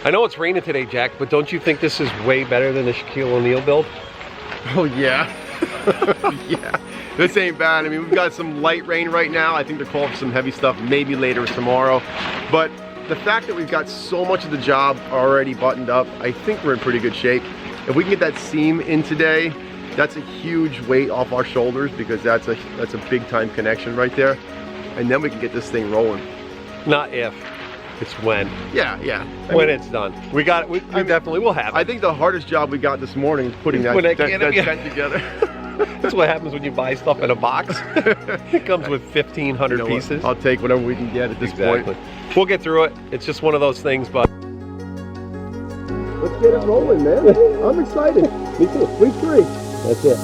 I know it's raining today, Jack, but don't you think this is way better than the Shaquille O'Neal build? Oh yeah. Yeah, this ain't bad. I mean, we've got some light rain right now. I think they're calling for some heavy stuff maybe later tomorrow. But the fact that we've got so much of the job already buttoned up, I think we're in pretty good shape. If we can get that seam in today, that's a huge weight off our shoulders, because that's a big time connection right there. And then we can get this thing rolling. Not if, it's when. Yeah, yeah. When it's done. We definitely will have it. I think the hardest job we got this morning is putting that tent together. That's what happens when you buy stuff in a box. It comes with 1,500 pieces. I'll take whatever we can get at this point. We'll get through it. It's just one of those things, but... Let's get it rolling, man. I'm excited. Me too. Week 3. That's it.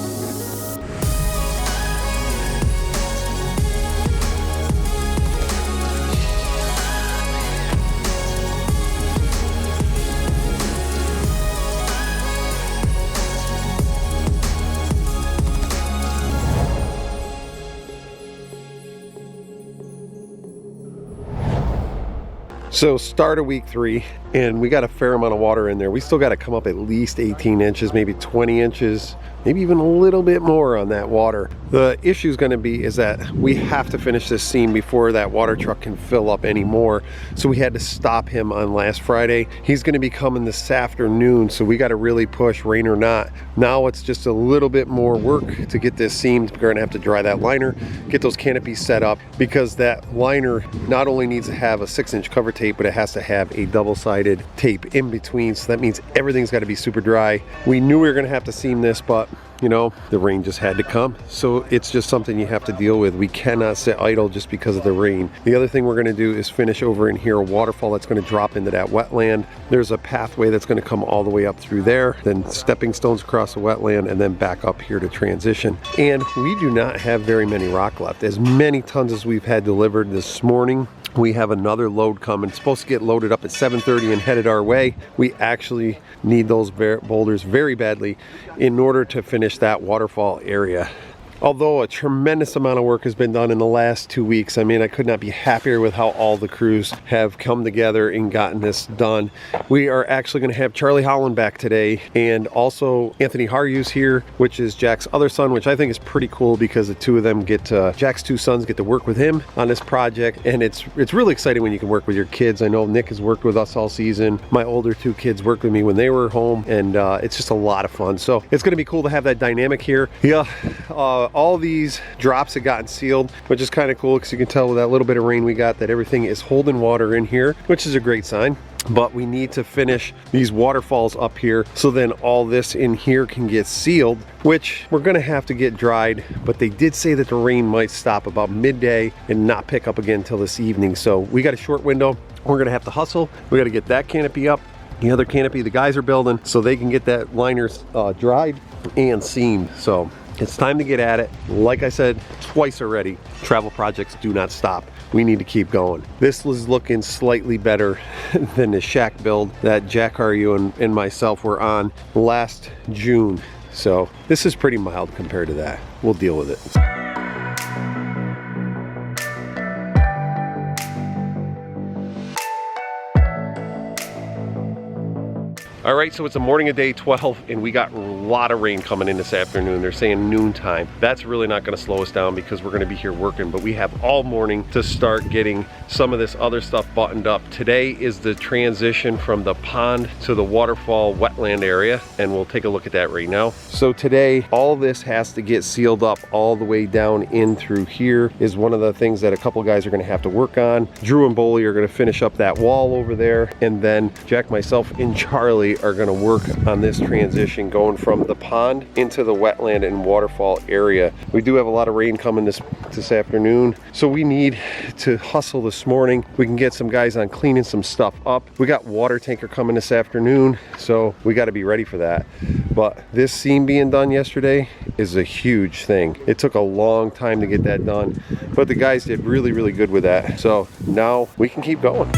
So start of week 3, and we got a fair amount of water in there. We still got to come up at least 18 inches, maybe 20 inches, maybe even a little bit more on that water. The issue is going to be is that we have to finish this seam before that water truck can fill up anymore. So we had to stop him on last Friday. He's going to be coming this afternoon, so we got to really push, rain or not. Now it's just a little bit more work to get this seamed. We're going to have to dry that liner, get those canopies set up, because that liner not only needs to have a 6-inch cover tape, but it has to have a double-sided tape in between. So that means everything's got to be super dry. We knew we were going to have to seam this, but you know, the rain just had to come. So it's just something you have to deal with. We cannot sit idle just because of the rain. The other thing we're going to do is finish over in here a waterfall that's going to drop into that wetland. There's a pathway that's going to come all the way up through there, then stepping stones across the wetland, and then back up here to transition. And we do not have very many rock left. As many tons as we've had delivered this morning, we have another load coming. It's supposed to get loaded up at 7:30 and headed our way. We actually need those boulders very badly in order to finish that waterfall area. Although a tremendous amount of work has been done in the last 2 weeks, I mean, I could not be happier with how all the crews have come together and gotten this done. We are actually going to have Charlie Holland back today, and also Anthony Haryu's here, which is Jack's other son, which I think is pretty cool because the two of them get to, Jack's 2 sons get to work with him on this project, and it's really exciting when you can work with your kids. I know Nick has worked with us all season. My older 2 kids worked with me when they were home, and it's just a lot of fun. So it's going to be cool to have that dynamic here. Yeah. All these drops have gotten sealed, which is kind of cool because you can tell with that little bit of rain we got that everything is holding water in here, which is a great sign. But we need to finish these waterfalls up here so then all this in here can get sealed, which we're going to have to get dried. But they did say that the rain might stop about midday and not pick up again until this evening. So we got a short window. We're going to have to hustle. We got to get that canopy up. The other canopy the guys are building so they can get that liner dried and seamed. So it's time to get at it. Like I said twice already, travel projects do not stop. We need to keep going. This was looking slightly better than the shack build that Jack Haryu and myself were on last June. So this is pretty mild compared to that. We'll deal with it. All right, so it's a morning of day 12 and we got a lot of rain coming in this afternoon. They're saying noontime. That's really not gonna slow us down because we're gonna be here working, but we have all morning to start getting some of this other stuff buttoned up. Today is the transition from the pond to the waterfall wetland area, and we'll take a look at that right now. So today, all this has to get sealed up all the way down in through here is one of the things that a couple guys are gonna have to work on. Drew and Boley are gonna finish up that wall over there, and then Jack, myself, and Charlie are going to work on this transition going from the pond into the wetland and waterfall area. We do have a lot of rain coming this afternoon, so we need to hustle this morning. We can get some guys on cleaning some stuff up. We got water tanker coming this afternoon, so we got to be ready for that. But this seam being done yesterday is a huge thing. It took a long time to get that done, but the guys did really, really good with that. So now we can keep going.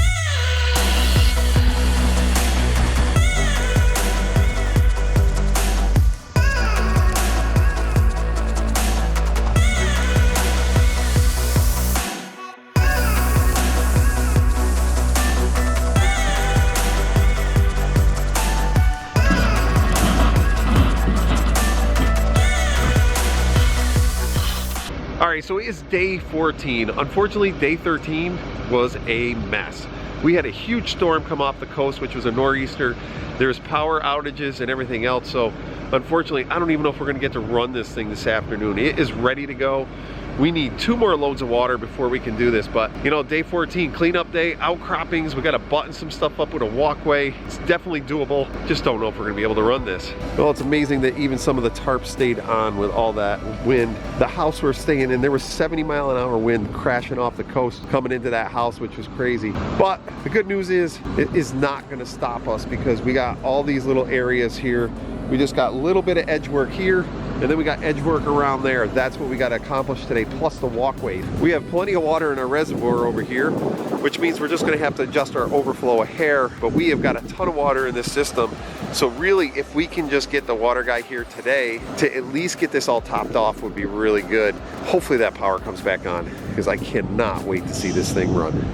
right, so it is day 14. Unfortunately, day 13 was a mess. We had a huge storm come off the coast, which was a nor'easter. There's power outages and everything else, so unfortunately, I don't even know if we're gonna get to run this thing this afternoon. It is ready to go. We need 2 more loads of water before we can do this, but you know, day 14, cleanup day, outcroppings, we gotta button some stuff up with a walkway. It's definitely doable. Just don't know if we're gonna be able to run this. Well, it's amazing that even some of the tarps stayed on with all that wind. The house we're staying in, there was 70-mile-an-hour wind crashing off the coast coming into that house, which was crazy. But the good news is, it is not gonna stop us because we got all these little areas here. We just got a little bit of edge work here, and then we got edge work around there. That's what we got to accomplish today, plus the walkway. We have plenty of water in our reservoir over here, which means we're just going to have to adjust our overflow a hair, but we have got a ton of water in this system. So really, if we can just get the water guy here today to at least get this all topped off would be really good. Hopefully that power comes back on, because I cannot wait to see this thing run.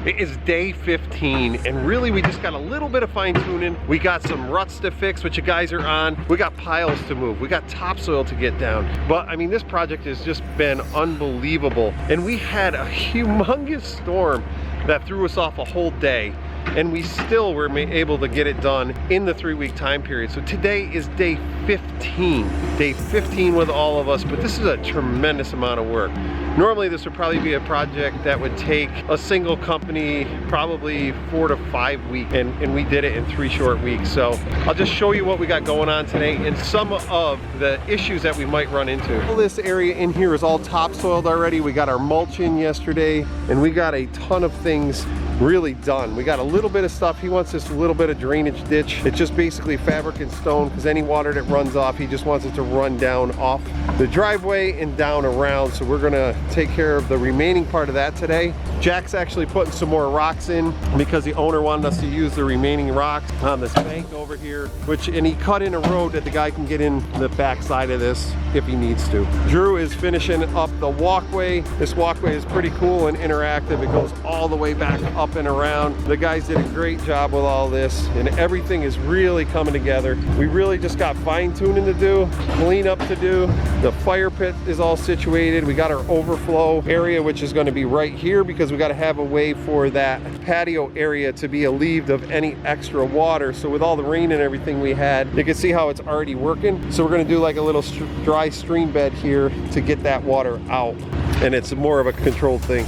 It is day 15, and really we just got a little bit of fine tuning. We got some ruts to fix, which you guys are on. We got piles to move. We got topsoil to get down. But I mean, this project has just been unbelievable. And we had a humongous storm that threw us off a whole day, and we still were able to get it done in the 3-week time period. So today is day 15. Day 15 with all of us, but this is a tremendous amount of work. Normally this would probably be a project that would take a single company probably 4 to 5 weeks, and we did it in 3 short weeks. So I'll just show you what we got going on today and some of the issues that we might run into. All this area in here is all topsoiled already. We got our mulch in yesterday, and we got a ton of things really done. We got a little bit of stuff. He wants this little bit of drainage ditch. It's just basically fabric and stone, because any water that runs off, he just wants it to run down off the driveway and down around. So we're gonna take care of the remaining part of that today. Jack's actually putting some more rocks in because the owner wanted us to use the remaining rocks on this bank over here, and he cut in a road that the guy can get in the back side of this if he needs to. Drew is finishing up the walkway. This walkway is pretty cool and interactive. It goes all the way back up and around. The guys did a great job with all this, and everything is really coming together. We really just got fine tuning to do, cleanup to do. The fire pit is all situated. We got our overflow area, which is going to be right here, because we got to have a way for that patio area to be alleviated of any extra water. So with all the rain and everything we had, you can see how it's already working. So we're going to do like a little dry stream bed here to get that water out, and it's more of a controlled thing.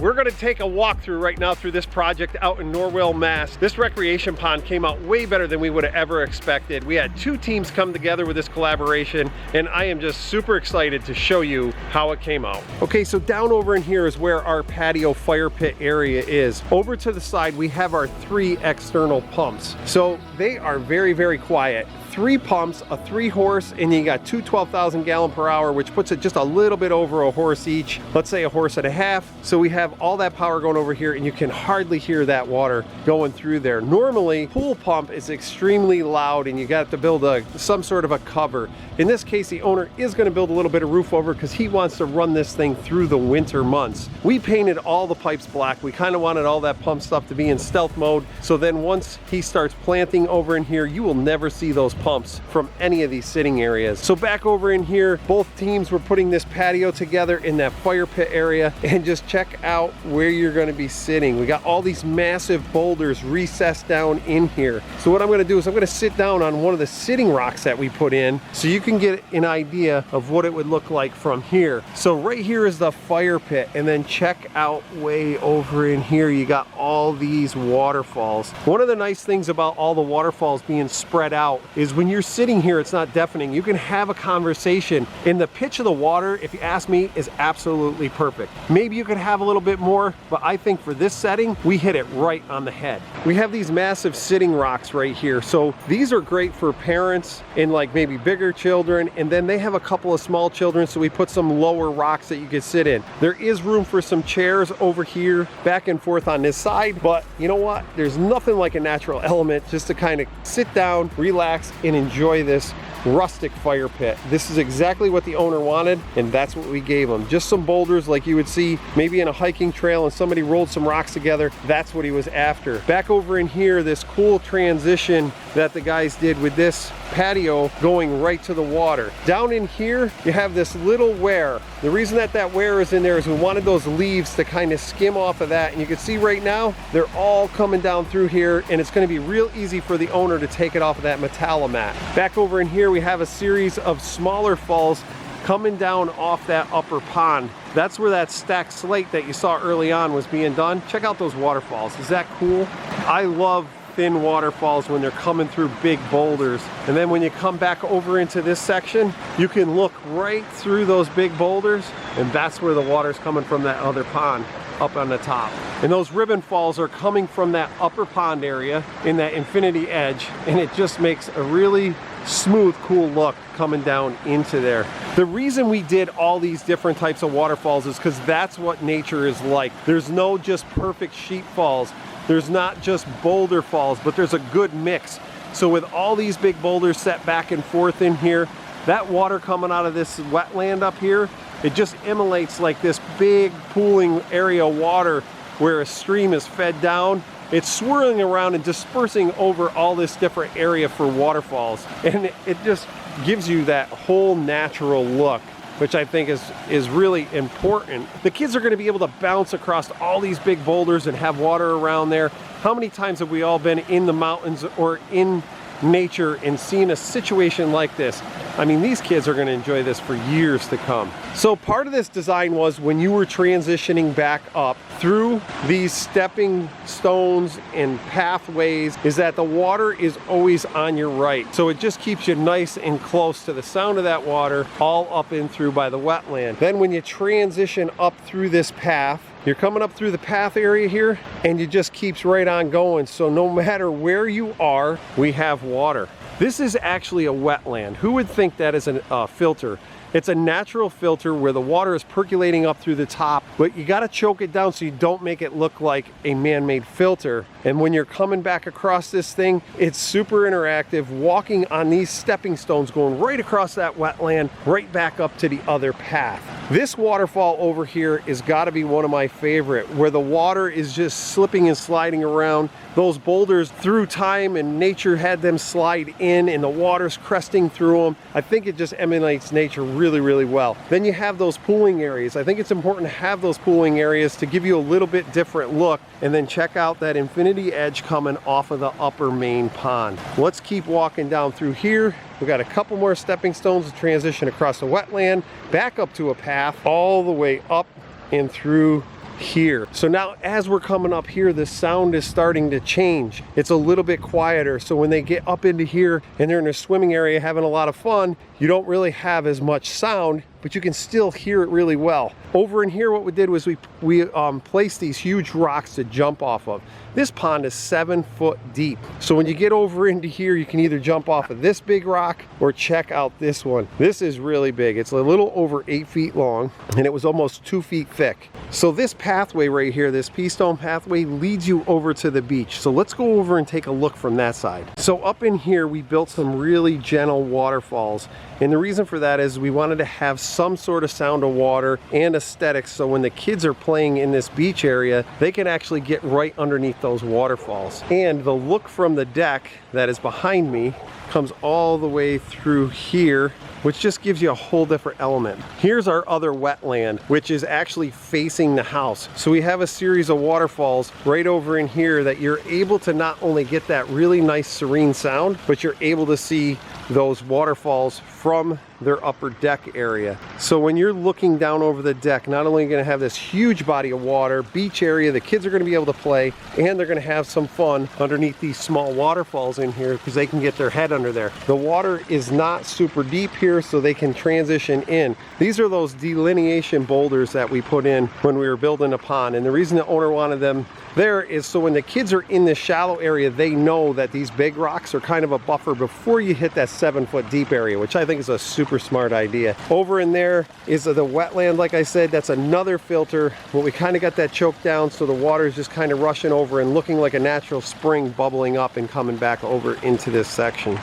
We're gonna take a walkthrough right now through this project out in Norwell, Mass. This recreation pond came out way better than we would have ever expected. We had 2 teams come together with this collaboration, and I am just super excited to show you how it came out. Okay, so down over in here is where our patio fire pit area is. Over to the side, we have our 3 external pumps. So they are very, very quiet. 3 pumps, a 3-horse, and you got 2 12,000 gallon per hour, which puts it just a little bit over a horse each. Let's say a horse and a half. So we have all that power going over here, and you can hardly hear that water going through there. Normally, pool pump is extremely loud, and you got to build some sort of a cover. In this case, the owner is going to build a little bit of roof over because he wants to run this thing through the winter months. We painted all the pipes black. We kind of wanted all that pump stuff to be in stealth mode. So then once he starts planting over in here, you will never see those pumps from any of these sitting areas. So back over in here, both teams were putting this patio together in that fire pit area, and just check out where you're going to be sitting. We got all these massive boulders recessed down in here. So what I'm going to do is I'm going to sit down on one of the sitting rocks that we put in so you can get an idea of what it would look like from here. So right here is the fire pit, and then check out way over in here, you got all these waterfalls. One of the nice things about all the waterfalls being spread out is when you're sitting here, it's not deafening. You can have a conversation, and the pitch of the water, if you ask me, is absolutely perfect. Maybe you could have a little bit more, but I think for this setting, we hit it right on the head. We have these massive sitting rocks right here. So these are great for parents and like maybe bigger children, and then they have a couple of small children, so we put some lower rocks that you could sit in. There is room for some chairs over here, back and forth on this side, but you know what? There's nothing like a natural element just to kind of sit down, relax, and enjoy this rustic fire pit. This is exactly what the owner wanted, and that's what we gave him. Just some boulders like you would see maybe in a hiking trail, and somebody rolled some rocks together. That's what he was after. Back over in here, this cool transition that the guys did with this patio going right to the water. Down in here, you have this little weir. The reason that that weir is in there is we wanted those leaves to kind of skim off of that, and you can see right now, they're all coming down through here, and it's going to be real easy for the owner to take it off of that Metalamat. Back over in here, we have a series of smaller falls coming down off that upper pond. That's where that stacked slate that you saw early on was being done. Check out those waterfalls. Is that cool? I love thin waterfalls when they're coming through big boulders. And then when you come back over into this section, you can look right through those big boulders, and that's where the water's coming from that other pond up on the top. And those ribbon falls are coming from that upper pond area in that infinity edge, and it just makes a really smooth, cool look coming down into there. The reason we did all these different types of waterfalls is because that's what nature is like. There's no just perfect sheet falls. There's not just boulder falls, but there's a good mix. So with all these big boulders set back and forth in here, that water coming out of this wetland up here, it just emulates like this big pooling area of water where a stream is fed down. It's swirling around and dispersing over all this different area for waterfalls. And it just gives you that whole natural look, which I think is really important. The kids are going to be able to bounce across all these big boulders and have water around there. How many times have we all been in the mountains or in nature and seen a situation like this? I mean, these kids are going to enjoy this for years to come. So part of this design was when you were transitioning back up through these stepping stones and pathways, is that the water is always on your right. So it just keeps you nice and close to the sound of that water, all up and through by the wetland. Then when you transition up through this path, you're coming up through the path area here, and it just keeps right on going. So no matter where you are, we have water. This is actually a wetland. Who would think that is a filter? It's a natural filter where the water is percolating up through the top, but you gotta choke it down so you don't make it look like a man-made filter. And when you're coming back across this thing, it's super interactive, walking on these stepping stones, going right across that wetland, right back up to the other path. This waterfall over here is gotta be one of my favorite, where the water is just slipping and sliding around. Those boulders, through time and nature, had them slide in, and the water's cresting through them. I think it just emulates nature really, really well. Then you have those pooling areas. I think it's important to have those pooling areas to give you a little bit different look. And then check out that infinity edge coming off of the upper main pond. Let's keep walking down through here. We've got a couple more stepping stones to transition across the wetland, back up to a path, all the way up and through here. So now as we're coming up here, the sound is starting to change. It's a little bit quieter. So when they get up into here and they're in a swimming area having a lot of fun, you don't really have as much sound, but you can still hear it really well. Over in here, what we did was we placed these huge rocks to jump off of. This pond is 7 foot deep. So when you get over into here, you can either jump off of this big rock or check out this one. This is really big. It's a little over 8 feet long, and it was almost 2 feet thick. So this pathway right here, this pea stone pathway, leads you over to the beach. So let's go over and take a look from that side. So up in here, we built some really gentle waterfalls. And the reason for that is we wanted to have some sort of sound of water and aesthetics, so when the kids are playing in this beach area, they can actually get right underneath those waterfalls. And the look from the deck that is behind me comes all the way through here, which just gives you a whole different element. Here's our other wetland, which is actually facing the house. So we have a series of waterfalls right over in here that you're able to not only get that really nice serene sound, but you're able to see those waterfalls from their upper deck area. So when you're looking down over the deck, not only are you going to have this huge body of water, beach area, the kids are going to be able to play, and they're going to have some fun underneath these small waterfalls in here because they can get their head under there. The water is not super deep here, so they can transition in. These are those delineation boulders that we put in when we were building a pond, and the reason the owner wanted them there is so when the kids are in this shallow area, they know that these big rocks are kind of a buffer before you hit that 7 foot deep area, which I think is a super smart idea. Over in there is the wetland, like I said, that's another filter. But we kind of got that choked down, so the water is just kind of rushing over and looking like a natural spring bubbling up and coming back over into this section.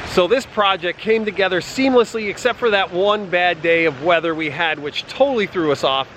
So this project came together seamlessly, except for that one bad day of weather we had, which totally threw us off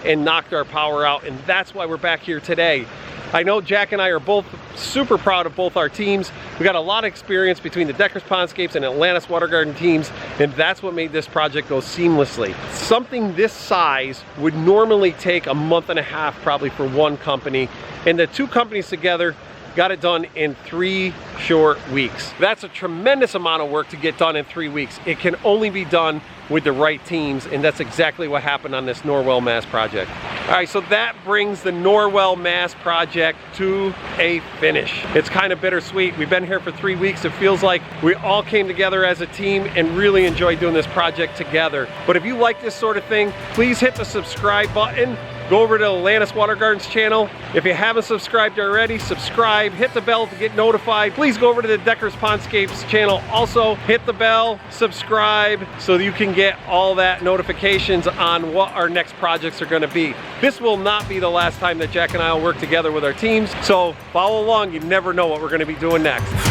and knocked our power out, and that's why we're back here today. I know Jack and I are both super proud of both our teams. We got a lot of experience between the Deckers Pondscapes and Atlantis Water Garden teams, and that's what made this project go seamlessly. Something this size would normally take a month and a half probably for one company, and the two companies together got it done in 3 short weeks. That's a tremendous amount of work to get done in 3 weeks. It can only be done with the right teams, and that's exactly what happened on this Norwell Mass project. All right, so that brings the Norwell Mass project to a finish. It's kind of bittersweet. We've been here for 3 weeks. It feels like we all came together as a team and really enjoyed doing this project together. But if you like this sort of thing, please hit the subscribe button. Go over to Atlantis Water Gardens channel. If you haven't subscribed already, subscribe, hit the bell to get notified. Please go over to the Deckers Pondscapes channel. Also, hit the bell, subscribe, so you can get all that notifications on what our next projects are gonna be. This will not be the last time that Jack and I will work together with our teams, so follow along. You never know what we're gonna be doing next.